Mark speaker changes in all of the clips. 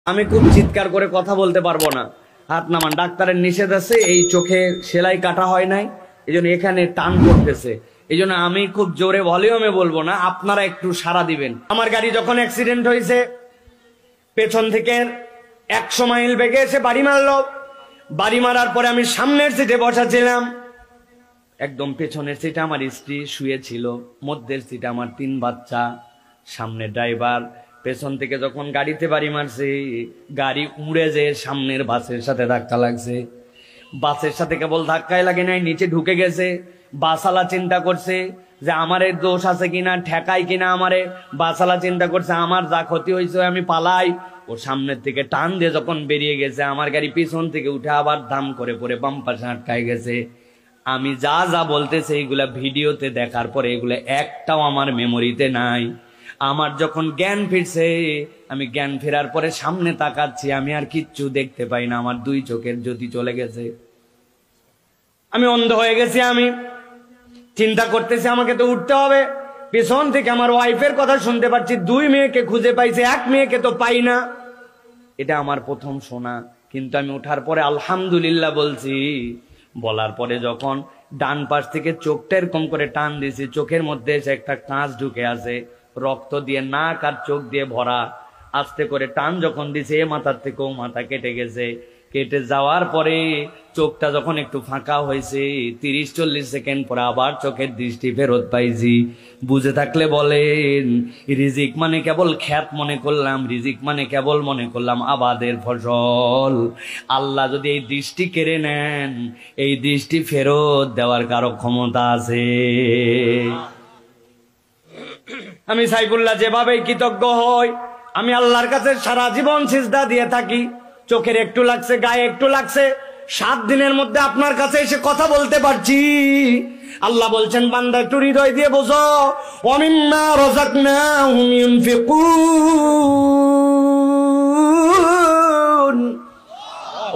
Speaker 1: আমি খুব চিৎকার করে কথা বলতে পারবো না, হাত নামান। ডাক্তারের নিষেধ আছে, এই চোখে সেলাই কাটা হয় নাই, এই জন্য এখানে টান পড়তেছে, এই জন্য আমি খুব জোরে ভলিউমে বলবো না, আপনারা একটু সাড়া দিবেন। আমার গাড়ি যখন অ্যাক্সিডেন্ট হয়েছে, পেছন থেকে 100 মাইল বেগে এসে বাড়ি মারলো। বাড়ি মারার পরে আমি সামনের সিটে বসা ছিলাম, একদম পেছনের সিটে আমার স্ত্রী শুয়েছিল, মধ্যের সিটে আমার 3 বাচ্চা, সামনে ড্রাইভার। পেছন থেকে যখন গাড়িতে বাড়ি মারছে, গাড়ি উড়ে যেয়ে সামনের বাসের সাথে ধাক্কা লাগছে। বাসের সাথে কেবল ধাক্কাই লাগে নাই, নিচে ঢুকে গেছে। বাসালা চিন্তা করছে যে আমারে দোষ আছে কিনা, ঠেকাই কিনা আমারে। বাসালা চিন্তা করছে আমার যা ক্ষতি হয়েছে আমি পালাই। ও সামনের থেকে টান দিয়ে যখন বেরিয়ে গেছে, আমার গাড়ি পিছন থেকে উঠে আবার দাম করে পরে বাম পাশে আটকায় গেছে। আমি যা যা বলতেছে এইগুলা ভিডিওতে দেখার পরে এগুলো একটাও আমার মেমোরিতে নাই। আমার যখন জ্ঞান ফিরছে, আমি জ্ঞান ফেরার পরে সামনে তাকাচ্ছি, আমি আর কিচ্ছু দেখতে পাই না, আমার 2 চোখের জ্যোতি চলে গেছে, আমি অন্ধ হয়ে গেছি। আমি চিন্তা করতেছি আমাকে তো উঠতে হবে। পেছন থেকে আমার ওয়াইফের কথা শুনতে পাচ্ছি, 2 মেয়েকে খুঁজে পাইছে, 1 মেয়েকে তো পাই না। এটা আমার প্রথম শোনা, কিন্তু আমি ওঠার পরে আলহামদুলিল্লাহ বলছি। বলার পরে যখন ডান পাশ থেকে চোখটা এরকম করে টান দিয়েছি, চোখের মধ্যে এসে একটা কাঁচ ঢুকে আছে, রক্ত দিয়ে নাক আর চোখ দিয়ে ভরা। আস্তে করে টান যখন দিছে, এ মাথার থেকেও মাথা কেটে গেছে। কেটে যাওয়ার পরে চোখটা যখন একটু ফাঁকা হয়েছে, 30-40 সেকেন্ড পরে আবার চোখের দৃষ্টি ফেরত পাইছি। বুঝে থাকলে বলেন, রিজিক মানে কেবল খ্যাত মনে করলাম, রিজিক মানে কেবল মনে করলাম আবাদের ফসল। আল্লাহ যদি এই দৃষ্টি কেড়ে নেন, এই দৃষ্টি ফেরত দেওয়ার কারো ক্ষমতা আছে? আমি সাইফুল্লাহ যেভাবে কৃতজ্ঞ হই, আমি আল্লাহর কাছে সারা জীবন সিজদা দিয়ে থাকি। চোখের একটু লাগছে, গায়ে একটু লাগছে, 7 দিনের মধ্যে আপনার কাছে এসে কথা বলতে পারছি। আল্লাহ বলছেন, বান্দা একটু হৃদয় দিয়ে বোঝো, ওয়ামিম্মা রাযাকনাহুম ইউনফিকুন।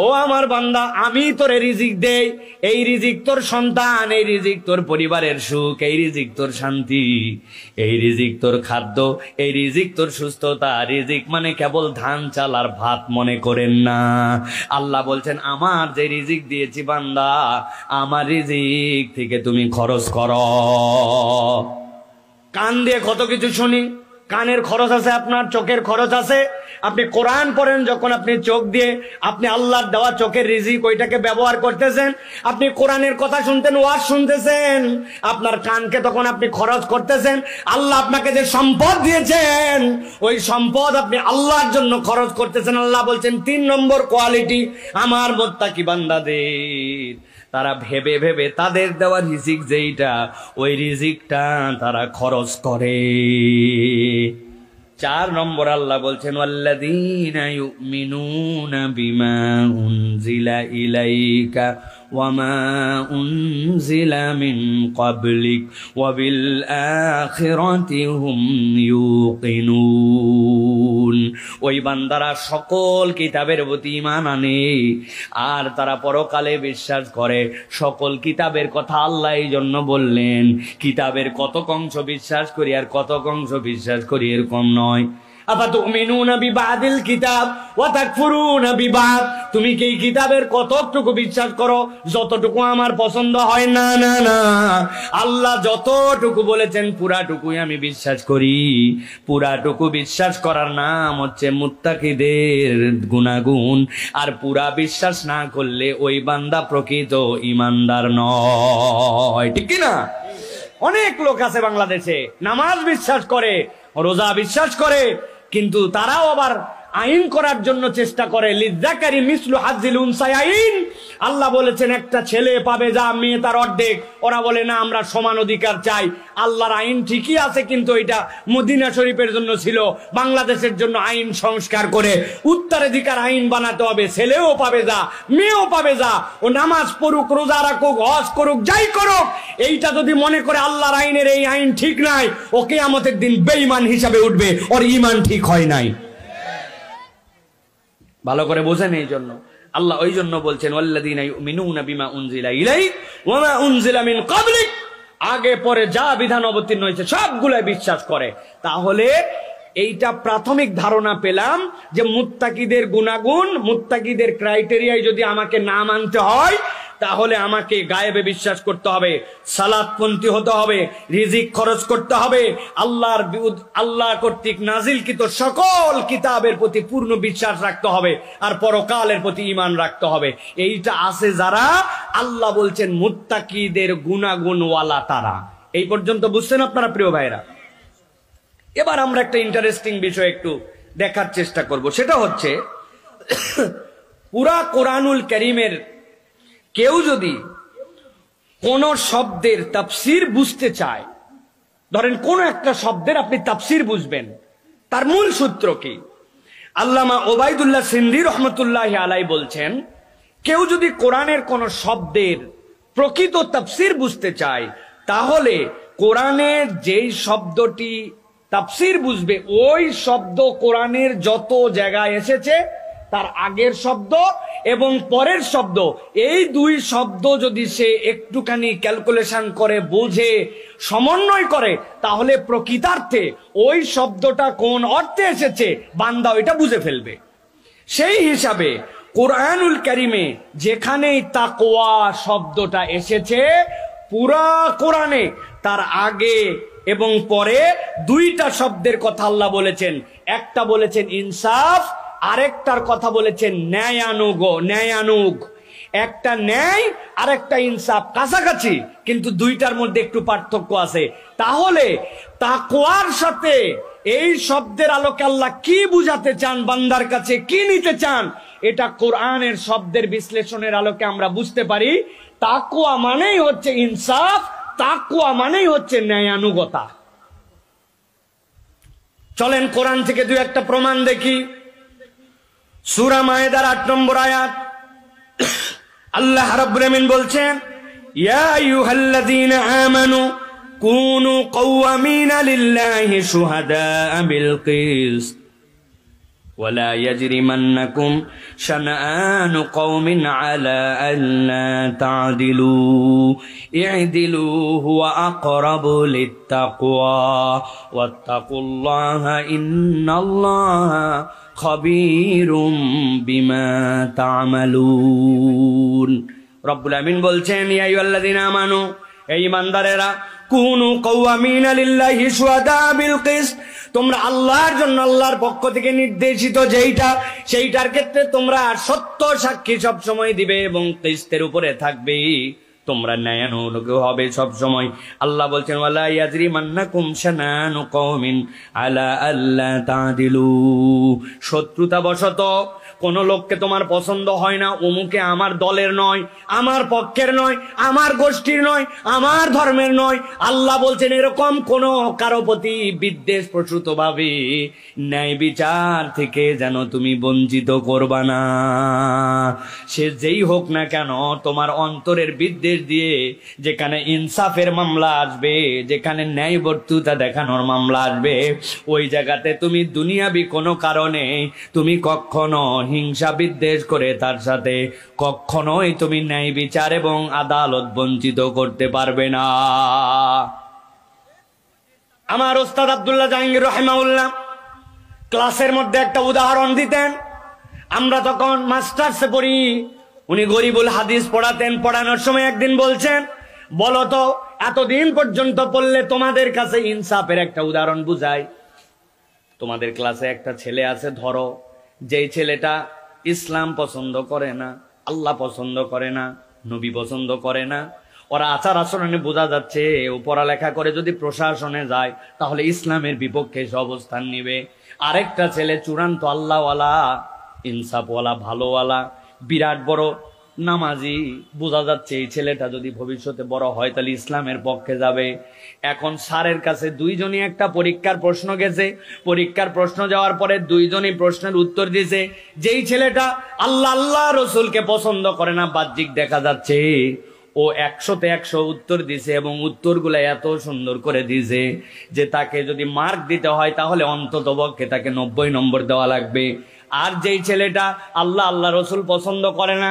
Speaker 1: ও আমার বান্দা, আমি তোরে রিজিক দেই, এই রিজিক তোর সন্তান, এই রিজিক তোর পরিবারের সুখ, এই রিজিক তোর শান্তি, এই রিজিক তোর খাদ্য, এই রিজিক তোর সুস্থতা। রিজিক মানে কেবল ধান চাল আর ভাত মনে করেন না। আল্লাহ বলছেন, আমার যে রিজিক দিয়েছি বান্দা, আমার রিজিক থেকে তুমি খরচ করো। কান দিয়ে কত কিছু শুনি, কানের খরচ আছে, আপনার চোখের খরচ আছে। আপনি কোরআন পড়েন, যখন আপনি চোখ দিয়ে আপনি আল্লাহর দেওয়া চোখের রিজিক ওইটাকে ব্যবহার করতেছেন। আপনি কোরআনের কথা শুনতেন, ওয়াজ শুনতেছেন, আপনার কানকে তখন আপনি খরচ করতেছেন। আল্লাহ আপনাকে যে সম্পদ দিয়েছেন, ওই সম্পদ আপনি আল্লাহর জন্য খরচ করতেছেন। আল্লাহ বলছেন, 3 নম্বর কোয়ালিটি আমার মুত্তাকি বান্দাদের, তারা ভেবে ভেবে তাদের দেওয়া রিজিক যেইটা, ওই রিজিকটা তারা খরচ করে। 4 নম্বর আল্লাহ বলছেন, ওয়াল্লাযীনা ইউমিনুনা বিমা উনজিলা ইলাইকা ওয়া মা উনজিলা মিন ক্বাবলিক ওয়া বিল আখিরাতি হুম ইউকিনুন। ওই বান্দারা সকল কিতাবের প্রতি ঈমান আনে আর তারা পরকালে বিশ্বাস করে। সকল কিতাবের কথা আল্লাহ এই জন্য বললেন, কিতাবের কতক অংশ বিশ্বাস করি আর কতক অংশ বিশ্বাস করি এরকম নয়। আফাতুমিনুনা বিবাদিল কিতাব ওয়া তাকফুরুনা বিবাদ। তুমি কি কিতাবের কতটুকু বিশ্বাস করো যতটুকু আমার পছন্দ হয়? না না না, আল্লাহ যতটুকু বলেছেন পুরাটুকুই আমি বিশ্বাস করি। পুরাটুকু বিশ্বাস করার নাম হচ্ছে মুত্তাকিদের গুণাগুণ। আর পুরা বিশ্বাস না করলে ওই বান্দা প্রকৃত ঈমানদার নয়, ঠিক কি না? অনেক লোক আছে বাংলাদেশে, নামাজ বিশ্বাস করে, রোজা বিশ্বাস করে, কিন্তু তারাও আবার আইন করার জন্য চেষ্টা করে। লিযাকারি মিসলু হাজ্জিল উনসায়াইন। আল্লাহ বলেছেন একটা ছেলে পাবে যা মেয়ে তার অর্ধেক। ওরা বলে না, আমরা সমান অধিকার চাই। আল্লাহর আইন ঠিকই আছে, কিন্তু এটা মদিনা শরীফের জন্য ছিল, বাংলাদেশের জন্য আইন সংস্কার করে উত্তরাধিকার আইন বানাতে হবে। ছেলেও পাবে যা, মেয়েও পাবে যা। ও নামাজ পড়ুক, রোজা রাখুক, হজ করুক, যাই করুক, এইটা যদি মনে করে আল্লাহর আইনের এই আইন ঠিক নাই, ও কিয়ামতের দিন বেঈমান হিসাবে উঠবে, ওর ঈমান ঠিক হয় নাই। ভালো করে বোঝেন। এই জন্য আল্লাহ ওই জন্য বলছেন, ওয়াল্লাযীনা ইউমিনুনা বিমা উনজিলা ইলাইক ওয়া মা উনজিলা মিন ক্বাবলিক। আগে পরে যা বিধান অবতীর্ণ হয়েছে সবগুলো বিশ্বাস করে। তাহলে এইটা প্রাথমিক ধারণা পেলাম যে মুত্তাকিদের গুণাগুণ, মুত্তাকিদের ক্রাইটেরিয়ায় যদি আমাকে না মানতে হয় তাহলে আমাকে গায়েবে বিশ্বাস করতে হবে, সালাতপন্থী হতে হবে, রিজিক খরচ করতে হবে, আল্লাহ কর্তৃক নাজিলকৃত সকল কিতাবের প্রতি পূর্ণ বিশ্বাস রাখতে হবে, আর পরকালের প্রতি ঈমান রাখতে হবে। এইটা আছে যারা, আল্লাহ বলছেন মুত্তাকিদের গুণাগুণওয়ালা তারা। এই পর্যন্ত বুঝছেন আপনারা প্রিয় ভাইরা? এবার আমরা একটা ইন্টারেস্টিং বিষয় একটু দেখার চেষ্টা করব। সেটা হচ্ছে পুরা কোরআনুল কারীমের কেউ যদি কোন শব্দের তাফসীর বুঝতে চায়, ধরেন কোন একটা শব্দের আপনি তাফসীর বুঝবেন, তার মূল সূত্র কি? আল্লামা ওবায়দুল্লাহ সিন্দি রহমতুল্লাহি আলাইহি বলছেন, কেউ যদি কোরআনের কোন শব্দের প্রকৃত তাফসীর বুঝতে চায় তাহলে কোরআনের যেই শব্দটি তাফসীর বুঝবে, ওই শব্দ কোরআনের যত জায়গায় এসেছে তার আগের শব্দ এবং পরের শব্দ, এই দুই শব্দ যদি সে একটুখানি ক্যালকুলেশন করে, বুঝে, সমন্বয় করে, তাহলে প্রকৃতার্থে ওই শব্দটা কোন অর্থে এসেছে বান্দা ওইটা বুঝে ফেলবে। সেই হিসাবে কোরআনুল কারীমে যেখানেই তাকওয়া শব্দটা এসেছে, পুরা কোরআনে তার আগে এবং পরে দুইটা শব্দের কথা আল্লাহ বলেছেন। একটা বলেছেন ইনসাফ, আরেকটার কথা বলেছেন ন্যায়ানুগ। একটা ন্যায় আর একটা ইনসাফ, কাছাকাছি, কিন্তু দুইটার মধ্যে একটু পার্থক্য আছে। তাহলে তাকওয়ার সাথে এই শব্দের আলোকে আল্লাহ কি বুঝাতে চান, বান্দার কাছে কি নিতে চান, এটা কোরআনের শব্দের বিশ্লেষণের আলোকে আমরা বুঝতে পারি। তাকওয়া মানেই হচ্ছে ইনসাফ, তাকওয়া মানেই হচ্ছে ন্যায়ানুগতা। চলেন কোরআন থেকে দুই একটা প্রমাণ দেখি। সূরা মায়েদার ৮ নম্বর আয়াত, আল্লাহ রাব্বুল আমিন বলছেন, ইয়া আইয়ুহাল্লাযীনা আমানু কুনু কওয়ামিনা লিল্লাহি শুহাদাআ বিল কিসত ولا يجرمنكم شنآن قوم على ألا تعدلوا اعدلوا هو أقرب للتقوى واتقوا الله إن الله خبير بما تعملون। রব্বুল আমিন বলছেন, ইয়া আইয়ুহাল্লাযীনা আমানু, এই ঈমানদারেরা, কুনু কওয়ামিনা লিল্লাহি শুহাদা বিল কিসত, তোমরা আল্লাহর জন্য আল্লাহর পক্ষ থেকে নির্দেশিত সেইটার ক্ষেত্রে তোমরা সত্য সাক্ষী সব সময় দিবে এবং কিসতের উপরে থাকবে, তোমরা ন্যায়ানুগ হবে সব সময়। আল্লাহ বলছেন, ওয়ালা ইয়াজরিমান্নাকুম শানানু কওমিন আলা আল্লা তাদিলু, শত্রুতা বশত কোন লোককে তোমার পছন্দ হয় না, অমুকে আমার দলের নয়, আমার পক্ষের নয়, আমার গোষ্ঠীর নয়, আমার ধর্মের নয়, আল্লাহ বলছেন এরকম কোন কারো প্রতি বিদ্বেষ প্রসূত ভাবে ন্যায় বিচার থেকে যেন তুমি বঞ্চিত করবা না। সে যেই হোক না কেন, তোমার অন্তরের বিদ্বেষ দিয়ে যেখানে ইনসাফের মামলা আসবে, যেখানে ন্যায় বর্তুতা দেখানোর মামলা আসবে, ওই জায়গাতে তুমি দুনিয়াবি কোনো কারণে তুমি কখনো হিংসা বিদ্বেষ করে তার সাথে কখনোই তুমি ন্যায় বিচার এবং আদালত বঞ্চিত করতে পারবে না। আমার ওস্তাদ আব্দুল্লাহ জাহাঙ্গীর রাহিমাহুল্লাহ ক্লাসের মধ্যে একটা উদাহরণ দিতেন। আমরা তখন মাস্টার্সে পড়ি, উনি গরিবুল হাদিস পড়াতেন। পড়ানোর সময় একদিন বলছেন, বলো তো এতদিন পর্যন্ত পড়লে তোমাদের কাছে ইনসাফের একটা উদাহরণ বুঝাই। তোমাদের ক্লাসে একটা ছেলে আছে, ধরো যেই ছেলেটা ইসলাম পছন্দ করে না, আল্লাহ পছন্দ করে না, নবী পছন্দ করে না, ওরা আচার আচরণে বোঝা যাচ্ছে ও পড়ালেখা করে যদি প্রশাসনে যায় তাহলে ইসলামের বিপক্ষে এসে অবস্থান নিবে। আরেকটা ছেলে চূড়ান্ত আল্লাহওয়ালা, ইনসাফওয়ালা, ভালোওয়ালা, বিরাট বড় নামাজি, বোঝা যাচ্ছে এই ছেলেটা যদি ভবিষ্যতে বড় হয় তাহলে ইসলামের পক্ষে যাবে। এখন স্যারের কাছে দুইজনই একটা পরীক্ষার প্রশ্ন গেছে, পরীক্ষার প্রশ্ন যাওয়ার পরে দুইজনই প্রশ্নের উত্তর দিয়েছে। যেই ছেলেটা আল্লাহ রসুলকে পছন্দ করে না, বাহ্যিক দেখা যাচ্ছে ও 100-তে 100 উত্তর দিছে এবং উত্তরগুলো এত সুন্দর করে দিছে যে তাকে যদি মার্ক দিতে হয় তাহলে অন্তত পক্ষে তাকে 90 নম্বর দেওয়া লাগবে। আর যেই ছেলেটা আল্লাহ রসুল পছন্দ করে না,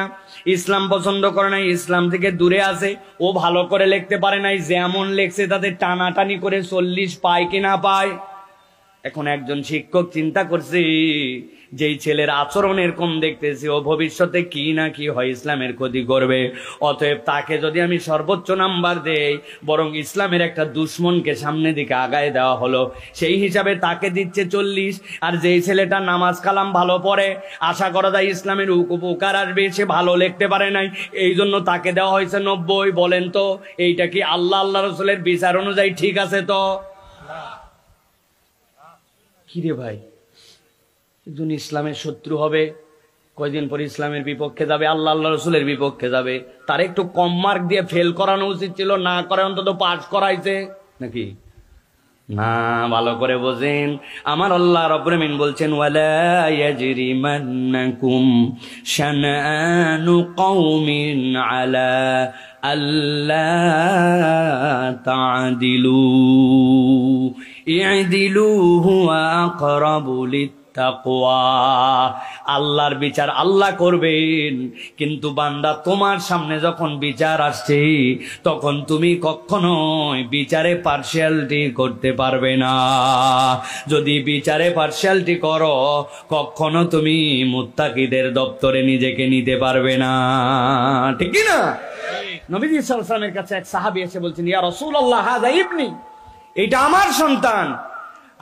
Speaker 1: ইসলাম পছন্দ করে না, ইসলাম থেকে দূরে আছে, ও ভালো করে লিখতে পারে নাই, যেমন লেখছে তাতে টানাটানি করে 40 পায় কি না পায়। এখন একজন শিক্ষক চিন্তা করছি, যেই ছেলের আচরণ এরকম দেখতেছি ও ভবিষ্যতে কি না কি হয় ইসলামের ক্ষতি করবে, অতএব তাকে যদি আমি সর্বোচ্চ নাম্বার দেই, বরং ইসলামের একটা দুশ্মনকে সামনে দিকে আগায় দেওয়া হলো। সেই হিসাবে তাকে দিচ্ছে 40, আর যেই ছেলেটা নামাজ কালাম ভালো পড়ে, আশা করা যায় ইসলামের উপকার আসবে, সে ভালো লিখতে পারে নাই, এই জন্য তাকে দেওয়া হয়েছে 90। বলেন তো এইটা কি আল্লাহ আল্লাহ রসুলের বিচার অনুযায়ী ঠিক আছে? তো কিরে ভাই, একজন ইসলামের শত্রু হবে, কয়দিন পর ইসলামের বিপক্ষে যাবে, আল্লাহ আল্লাহ রসুলের বিপক্ষে যাবে, তার একটু কম মার্ক দিয়ে ফেল করানো উচিত ছিল, না করে অন্তত পাস করাইছে নাকি? না, ভালো করে বোঝেন। আমার আল্লাহ রাব্বুল আমিন বলছেন, ওয়ালা ইয়াজরিমান্নাকুম শানানু কওমিন আলা আল্লা তা'দিলু ই'দিলু হুয়া আকরাবু লিত্তাকওয়া। আল্লাহর বিচার আল্লাহ করবেন, কিন্তু বান্দা তোমার সামনে যখন বিচার আসছে তখন তুমি কখনোই বিচারে পার্সিয়ালিটি করতে পারবে না। যদি বিচারে পার্সিয়ালিটি করো, কখনো তুমি মুত্তাকিদের দপ্তরে নিজেকে নিতে পারবে না, ঠিক কি না? নবী সাল্লাল্লাহু আলাইহি ওয়াসাল্লামের কাছে এক সাহাবী এসে বলছেন, ইয়া রাসূলুল্লাহ, হাযা ইবনি, এটা আমার সন্তান,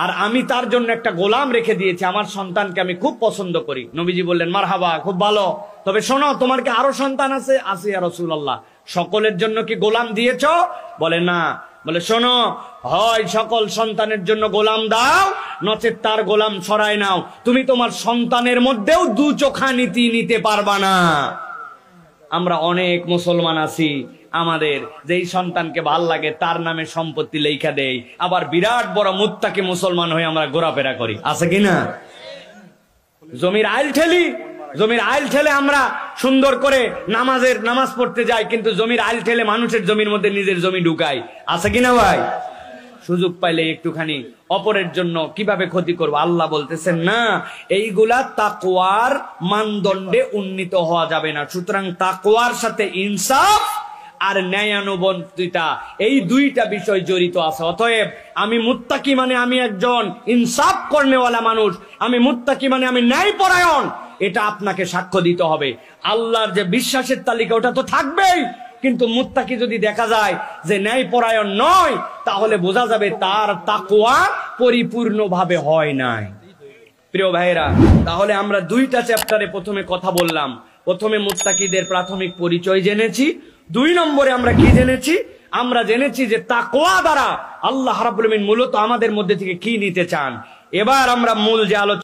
Speaker 1: আর আমি তার জন্য একটা গোলাম রেখে দিয়েছি, আমার সন্তানকে আমি খুব পছন্দ করি। নবীজি বললেন, মারহাবা, খুব ভালো, তবে শোনো, তোমার কি আরো সন্তান আছে? আছে ইয়া রাসূলুল্লাহ। সকলের জন্য কি গোলাম দিয়েছো? বলে না। বলে শোনো, হয় সকল সন্তানের জন্য গোলাম দাও, নচেৎ তার গোলাম ছড়ায় নাও, তুমি তোমার সন্তানের মধ্যেও দু চোখা নীতি নিতে পারবা না। আমরা অনেক মুসলমান আছি, আমাদের যেই সন্তানকে ভাল লাগে তার নামে সম্পত্তি লেখা দেই, আবার বিরাট বড় মুত্তাকি মুসলমান হয়ে আমরা ঘোরাফেরা করি, আছে কিনা? জমির আইল ঠেলে আমরা সুন্দর করে নামাজ পড়তে যাই, কিন্তু জমির আইল ঠেলে মানুষের জমির মধ্যে নিজের জমি ঢুকাই, আছে কিনা ভাই? সুযোগ পাইলে একটুখানি অপরের জন্য কিভাবে ক্ষতি করবো। আল্লাহ বলতেছেন না, এইগুলা তাকওয়ার মানদণ্ডে উন্নীত হওয়া যাবে না। সুতরাং তাকওয়ার সাথে ইনসাফ আর ন্যায়ানুবর্তিতা, এই দুইটা বিষয় জড়িত আছে। অতএব আমি মুত্তাকি মানে আমি একজন ইনসাফ কর্নেওয়ালা মানুষ, আমি মুত্তাকি মানে আমি ন্যায়পরায়ণ, এটা আপনাকে সাক্ষ্য দিতে হবে। আল্লাহর যে বিশ্বাসের তালিকা ওটা তো থাকবেই, কিন্তু মুত্তাকি যদি দেখা যায় যে ন্যায়পরায়ণ নয়, তাহলে বোঝা যাবে তার তাকওয়া পরিপূর্ণভাবে হয় নাই। প্রিয় ভাইরা, তাহলে আমরা দুইটা চ্যাপ্টারে প্রথমে কথা বললাম। প্রথমে মুত্তাকিদের প্রাথমিক পরিচয় জেনেছি, 2 নম্বরে আমরা কি জেনেছি? আমরা জেনেছি যে তাকওয়া দ্বারা আল্লাহ রাব্বুল আমিন মূলত আমাদের মধ্যে থেকে কি নিতে চান। এবার আমরা মূল যে আলোচনা